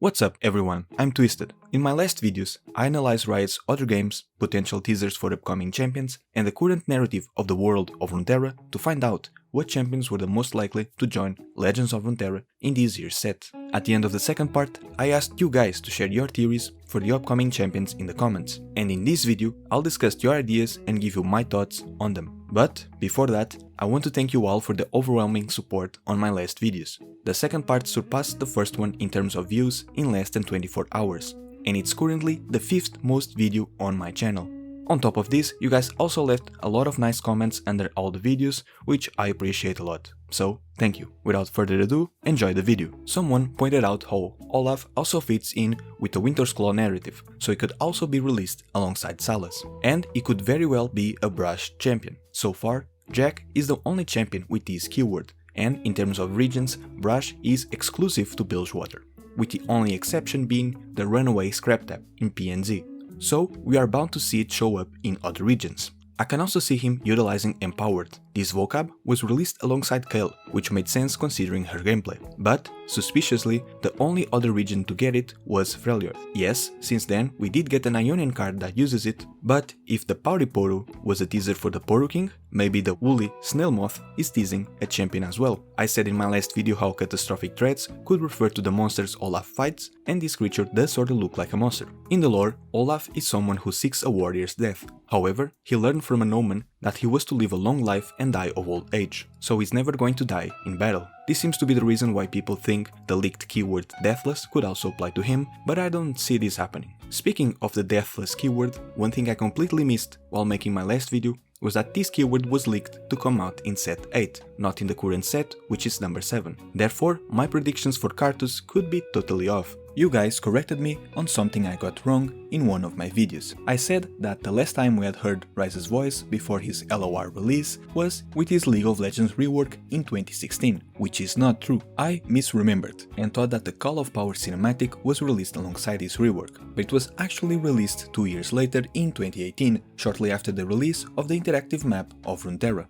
What's up everyone, I'm Twisted. In my last videos, I analyzed Riot's other games, potential teasers for upcoming champions, and the current narrative of the world of Runeterra to find out what champions were the most likely to join Legends of Runeterra in this year's set. At the end of the second part, I asked you guys to share your theories for the upcoming champions in the comments, and in this video, I'll discuss your ideas and give you my thoughts on them. But before that, I want to thank you all for the overwhelming support on my last videos. The second part surpassed the first one in terms of views in less than 24 hours, and it's currently the 5th most video on my channel. On top of this, you guys also left a lot of nice comments under all the videos, which I appreciate a lot. So, thank you. Without further ado, enjoy the video. Someone pointed out how Olaf also fits in with the Winter's Claw narrative, so he could also be released alongside Sylas. And he could very well be a brush champion. So far, Jack is the only champion with this keyword, and in terms of regions, brush is exclusive to Bilgewater, with the only exception being the runaway scrap tab in PNZ. So we are bound to see it show up in other regions. I can also see him utilizing Empowered. This vocab was released alongside Kayle, which made sense considering her gameplay. But, suspiciously, the only other region to get it was Freljord. Yes, since then we did get an Ionian card that uses it, but if the Powdery Poru was a teaser for the Poru King, maybe the Woolly Snail Moth is teasing a champion as well. I said in my last video how catastrophic threats could refer to the monsters Olaf fights, and this creature does sorta look like a monster. In the lore, Olaf is someone who seeks a warrior's death. However, he learned from an omen that he was to live a long life and die of old age, so he's never going to die in battle. This seems to be the reason why people think the leaked keyword Deathless could also apply to him, but I don't see this happening. Speaking of the Deathless keyword, one thing I completely missed while making my last video was that this keyword was leaked to come out in set 8, not in the current set, which is number 7. Therefore, my predictions for Karthus could be totally off. You guys corrected me on something I got wrong in one of my videos. I said that the last time we had heard Ryze's voice before his LOR release was with his League of Legends rework in 2016, which is not true. I misremembered and thought that the Call of Power cinematic was released alongside his rework, but it was actually released 2 years later in 2018, shortly after the release of the interactive map of Runeterra.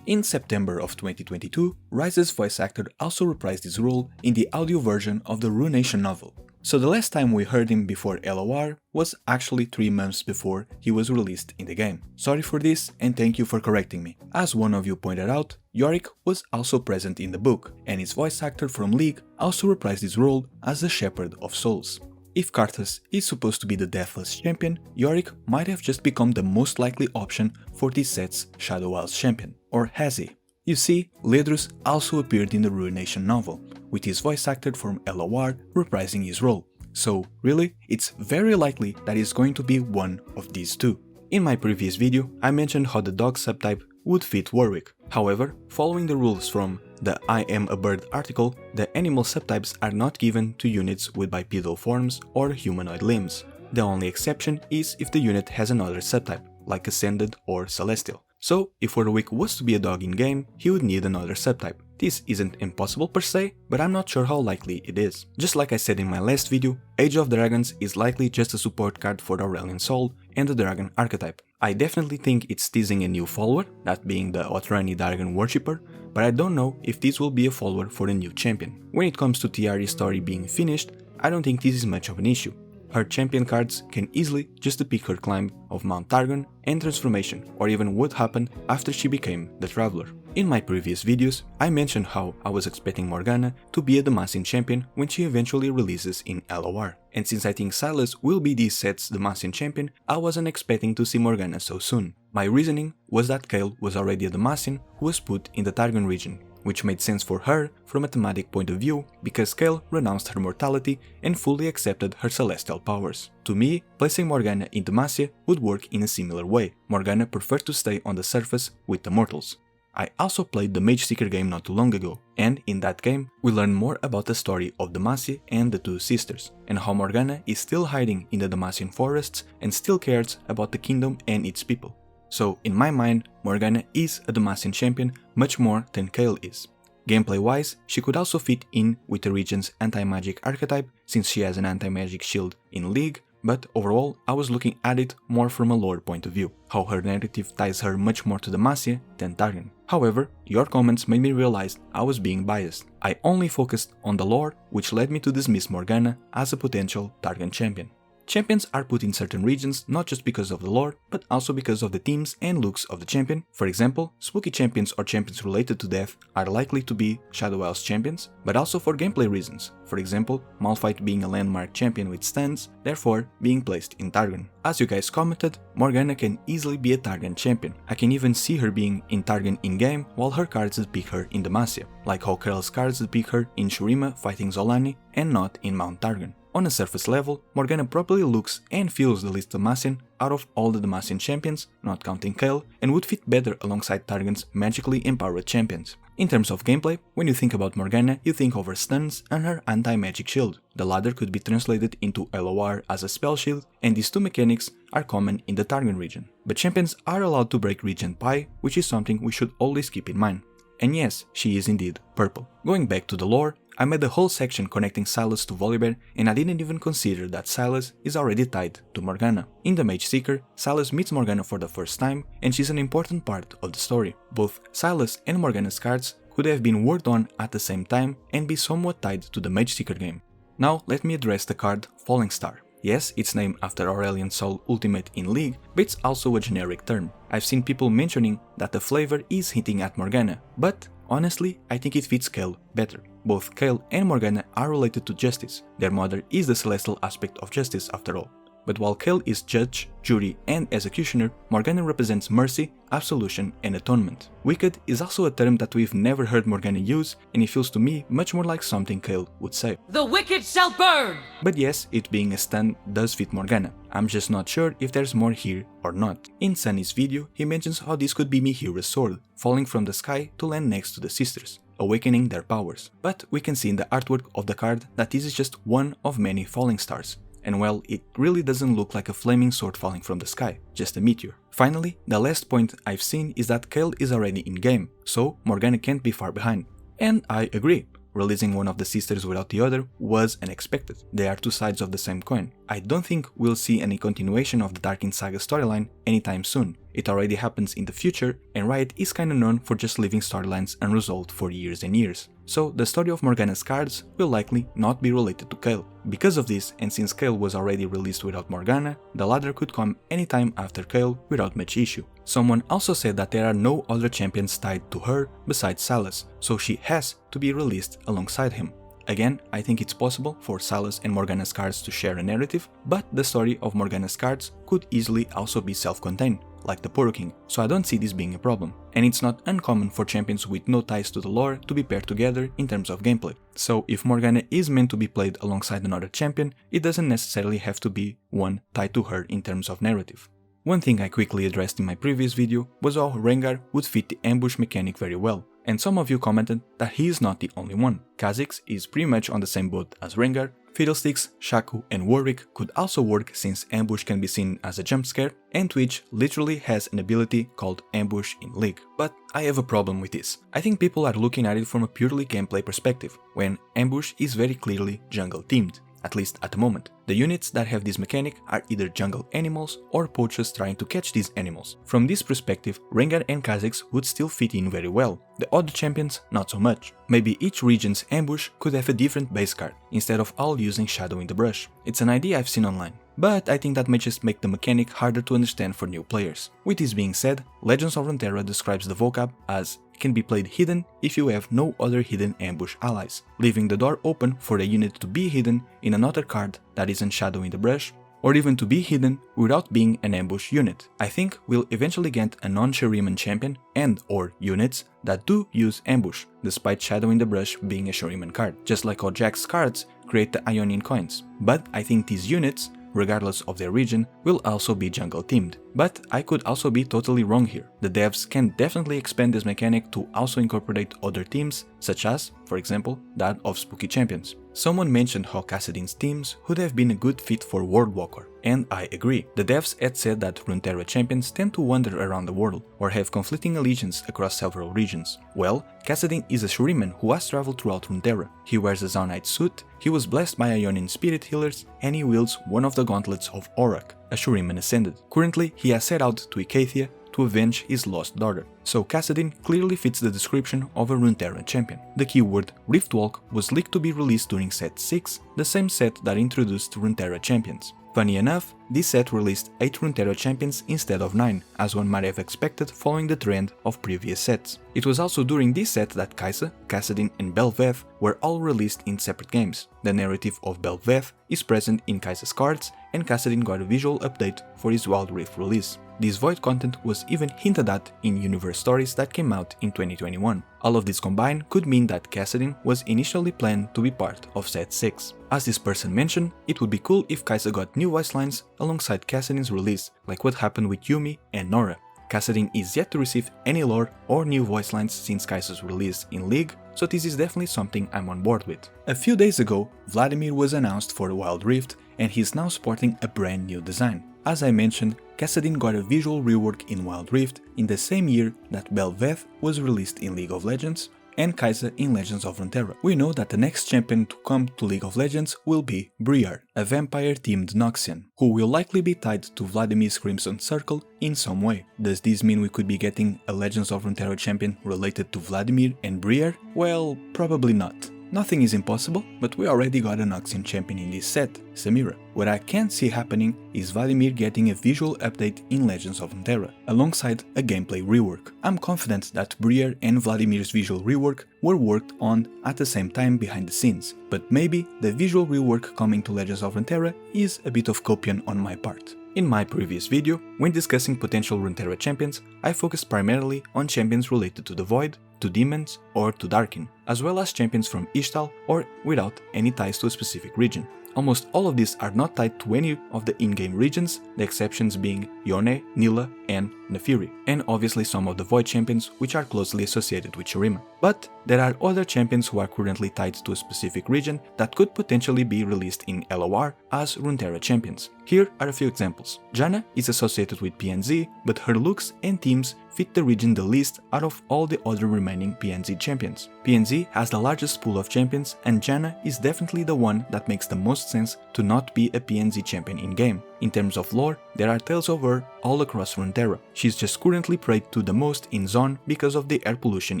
In September of 2022, Ryze's voice actor also reprised his role in the audio version of the Runeterran novel. So the last time we heard him before LOR was actually 3 months before he was released in the game. Sorry for this and thank you for correcting me. As one of you pointed out, Warwick was also present in the book, and his voice actor from League also reprised his role as the Shepherd of Souls. If Karthus is supposed to be the Deathless champion, Warwick might have just become the most likely option for this set's Shadow Isles champion. Or has he? You see, Ledrus also appeared in the Runeterran novel, with his voice actor from LOR reprising his role. So really, it's very likely that he's going to be one of these two. In my previous video, I mentioned how the dog subtype would fit Warwick. However, following the rules from the I Am a Bird article, the animal subtypes are not given to units with bipedal forms or humanoid limbs. The only exception is if the unit has another subtype, like Ascended or Celestial. So, if Warwick was to be a dog in-game, he would need another subtype. This isn't impossible per se, but I'm not sure how likely it is. Just like I said in my last video, Age of Dragons is likely just a support card for Aurelion Sol and the Dragon archetype. I definitely think it's teasing a new follower, that being the Otrani Dragon worshipper, but I don't know if this will be a follower for a new champion. When it comes to Tyari's story being finished, I don't think this is much of an issue. Her champion cards can easily just depict her climb of Mount Targon and transformation, or even what happened after she became the Traveler. In my previous videos, I mentioned how I was expecting Morgana to be a Demacian champion when she eventually releases in LOR. And since I think Sylas will be this set's Demacian champion, I wasn't expecting to see Morgana so soon. My reasoning was that Kayle was already a Demacian who was put in the Targon region, which made sense for her from a thematic point of view because Kayle renounced her mortality and fully accepted her celestial powers. To me, placing Morgana in Demacia would work in a similar way. Morgana preferred to stay on the surface with the mortals. I also played the Mage Seeker game not too long ago, and in that game we learn more about the story of Demacia and the two sisters, and how Morgana is still hiding in the Demacian forests and still cares about the kingdom and its people. So in my mind, Morgana is a Demacian champion much more than Kayle is. Gameplay wise, she could also fit in with the region's anti-magic archetype since she has an anti-magic shield in League, but overall I was looking at it more from a lore point of view, how her narrative ties her much more to Demacia than Targon. However, your comments made me realize I was being biased. I only focused on the lore, which led me to dismiss Morgana as a potential Targon champion. Champions are put in certain regions not just because of the lore, but also because of the themes and looks of the champion. For example, spooky champions or champions related to death are likely to be Shadow Isles champions, but also for gameplay reasons. For example, Malphite being a landmark champion with stuns, therefore being placed in Targon. As you guys commented, Morgana can easily be a Targon champion. I can even see her being in Targon in-game while her cards depict her in Demacia, like how Kayle's cards depict her in Shurima fighting Zolani and not in Mount Targon. On a surface level, Morgana probably looks and feels the least Demacian out of all the Demacian champions, not counting Kayle, and would fit better alongside Targon's magically empowered champions. In terms of gameplay, when you think about Morgana, you think of her stuns and her anti-magic shield. The latter could be translated into LOR as a spell shield, and these two mechanics are common in the Targon region. But champions are allowed to break region pi, which is something we should always keep in mind. And yes, she is indeed purple. Going back to the lore, I made a whole section connecting Sylas to Volibear, and I didn't even consider that Sylas is already tied to Morgana. In the Mage Seeker, Sylas meets Morgana for the first time, and she's an important part of the story. Both Sylas and Morgana's cards could have been worked on at the same time and be somewhat tied to the Mage Seeker game. Now let me address the card Falling Star. Yes, it's named after Aurelian Sol Ultimate in League, but it's also a generic term. I've seen people mentioning that the flavor is hinting at Morgana, but honestly, I think it fits Kayle better. Both Kayle and Morgana are related to justice. Their mother is the celestial aspect of justice after all. But while Kayle is judge, jury, and executioner, Morgana represents mercy, absolution, and atonement. Wicked is also a term that we've never heard Morgana use, and it feels to me much more like something Kayle would say. The wicked shall burn! But yes, it being a stun does fit Morgana. I'm just not sure if there's more here or not. In Sunny's video, he mentions how this could be Mihira's sword, falling from the sky to land next to the sisters, awakening their powers. But we can see in the artwork of the card that this is just one of many falling stars. And well, it really doesn't look like a flaming sword falling from the sky, just a meteor. Finally, the last point I've seen is that Kayle is already in-game, so Morgana can't be far behind. And I agree. Releasing one of the sisters without the other was unexpected. They are two sides of the same coin. I don't think we'll see any continuation of the Darkin Saga storyline anytime soon. It already happens in the future, and Riot is kinda known for just leaving storylines unresolved for years and years. So the story of Morgana's cards will likely not be related to Kayle. Because of this, and since Kayle was already released without Morgana, the latter could come anytime after Kayle without much issue. Someone also said that there are no other champions tied to her besides Sylas, so she has to be released alongside him. Again, I think it's possible for Sylas and Morgana's cards to share a narrative, but the story of Morgana's cards could easily also be self-contained, like the Poro King, so I don't see this being a problem. And it's not uncommon for champions with no ties to the lore to be paired together in terms of gameplay. So if Morgana is meant to be played alongside another champion, it doesn't necessarily have to be one tied to her in terms of narrative. One thing I quickly addressed in my previous video was how Rengar would fit the ambush mechanic very well, and some of you commented that he is not the only one. Kha'Zix is pretty much on the same boat as Rengar. Fiddlesticks, Shaco and Warwick could also work since ambush can be seen as a jump scare, and Twitch literally has an ability called ambush in League. But I have a problem with this. I think people are looking at it from a purely gameplay perspective, when ambush is very clearly jungle themed. At least at the moment. The units that have this mechanic are either jungle animals or poachers trying to catch these animals. From this perspective, Rengar and Kha'Zix would still fit in very well, the other champions not so much. Maybe each region's ambush could have a different base card, instead of all using Shadow in the Brush. It's an idea I've seen online, but I think that may just make the mechanic harder to understand for new players. With this being said, Legends of Runeterra describes the vocab as can be played hidden if you have no other hidden ambush allies, leaving the door open for a unit to be hidden in another card that isn't Shadow in the Brush, or even to be hidden without being an ambush unit. I think we'll eventually get a non-Shuriman champion and or units that do use ambush, despite Shadow in the Brush being a Shuriman card, just like how Jack's cards create the Ionian coins. But I think these units, regardless of their region, will also be jungle themed, But I could also be totally wrong here. The devs can definitely expand this mechanic to also incorporate other teams, such as, for example, that of Spooky Champions. Someone mentioned how Kassadin's teams would have been a good fit for World Walker, and I agree. The devs had said that Runeterra champions tend to wander around the world, or have conflicting allegiance across several regions. Well, Kassadin is a Shuriman who has traveled throughout Runeterra. He wears a Zaunite suit, he was blessed by Ionian spirit healers, and he wields one of the gauntlets of Aurak, a Shuriman Ascended. Currently, he has set out to Xayah to avenge his lost daughter, so Kassadin clearly fits the description of a Runeterran champion. The keyword Riftwalk was leaked to be released during set 6, the same set that introduced Runeterra champions. Funny enough, this set released 8 Runeterra champions instead of 9, as one might have expected following the trend of previous sets. It was also during this set that Xayah, Kassadin and Bel'Veth were all released in separate games. The narrative of Bel'Veth is present in Xayah's cards, and Kassadin got a visual update for his Wild Rift release. This void content was even hinted at in universe stories that came out in 2021. All of this combined could mean that Kassadin was initially planned to be part of set 6. As this person mentioned, it would be cool if Xayah got new voice lines alongside Kassadin's release, like what happened with Yuumi and Nora. Kassadin is yet to receive any lore or new voice lines since Xayah's release in League, so this is definitely something I'm on board with. A few days ago, Vladimir was announced for Wild Rift, and he's now sporting a brand new design. As I mentioned, Kassadin got a visual rework in Wild Rift in the same year that Bel'Veth was released in League of Legends and Xayah in Legends of Runeterra. We know that the next champion to come to League of Legends will be Briar, a vampire-themed Noxian, who will likely be tied to Vladimir's Crimson Circle in some way. Does this mean we could be getting a Legends of Runeterra champion related to Vladimir and Briar? Well, probably not. Nothing is impossible, but we already got a Noxian champion in this set, Samira. What I can't see happening is Vladimir getting a visual update in Legends of Runeterra, alongside a gameplay rework. I'm confident that Briar and Vladimir's visual rework were worked on at the same time behind the scenes, but maybe the visual rework coming to Legends of Runeterra is a bit of copion on my part. In my previous video, when discussing potential Runeterra champions, I focused primarily on champions related to the Void, to Demons, or to Darkin, as well as champions from Ixtal or without any ties to a specific region. Almost all of these are not tied to any of the in-game regions, the exceptions being Yone, Nila, and Naafiri, and obviously some of the Void champions which are closely associated with Shurima. But there are other champions who are currently tied to a specific region that could potentially be released in LOR as Runeterra champions. Here are a few examples. Janna is associated with PNZ, but her looks and teams fit the region the least out of all the other remaining PNZ champions. PNZ has the largest pool of champions, and Janna is definitely the one that makes the most sense to not be a PNZ champion in-game. In terms of lore, there are tales of her all across Runeterra. She's just currently preyed to the most in Zone because of the air pollution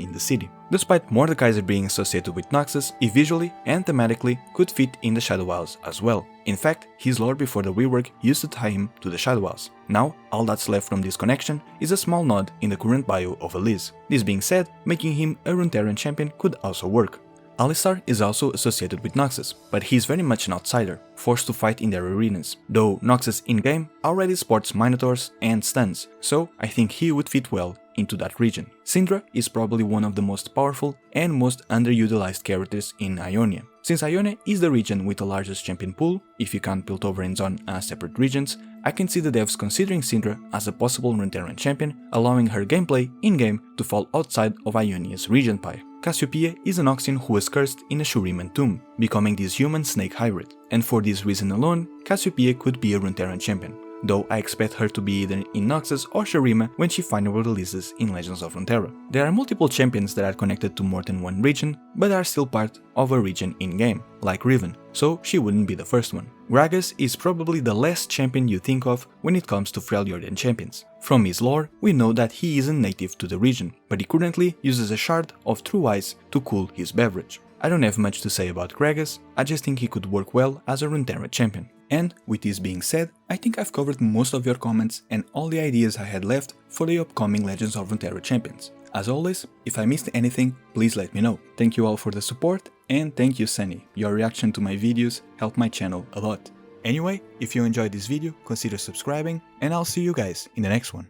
in the city. Despite Mordekaiser being associated with Noxus, he visually and thematically could fit in the Shadow Isles as well. In fact, his lore before the rework used to tie him to the Shadow Isles. Now, all that's left from this connection is a small nod in the current bio of Elise. This being said, making him a Runeterran champion could also work. Alistar is also associated with Noxus, but he's very much an outsider, forced to fight in their arenas, though Noxus in-game already sports Minotaurs and stuns, so I think he would fit well into that region. Syndra is probably one of the most powerful and most underutilized characters in Ionia. Since Ionia is the region with the largest champion pool, if you count Piltover and Zone as separate regions, I can see the devs considering Syndra as a possible Runeterran champion, allowing her gameplay in-game to fall outside of Ionia's region pie. Cassiopeia is an Noxian who was cursed in a Shuriman tomb, becoming this human-snake hybrid, and for this reason alone, Cassiopeia could be a Runeterran champion, though I expect her to be either in Noxus or Shurima when she finally releases in Legends of Runeterra. There are multiple champions that are connected to more than one region, but are still part of a region in-game, like Riven, so she wouldn't be the first one. Gragas is probably the last champion you think of when it comes to Freljordian champions. From his lore, we know that he isn't native to the region, but he currently uses a shard of True Ice to cool his beverage. I don't have much to say about Gragas, I just think he could work well as a Runeterra champion. And with this being said, I think I've covered most of your comments and all the ideas I had left for the upcoming Legends of Runeterra champions. As always, if I missed anything, please let me know. Thank you all for the support, and thank you Sunny, your reaction to my videos helped my channel a lot. Anyway, if you enjoyed this video, consider subscribing, and I'll see you guys in the next one.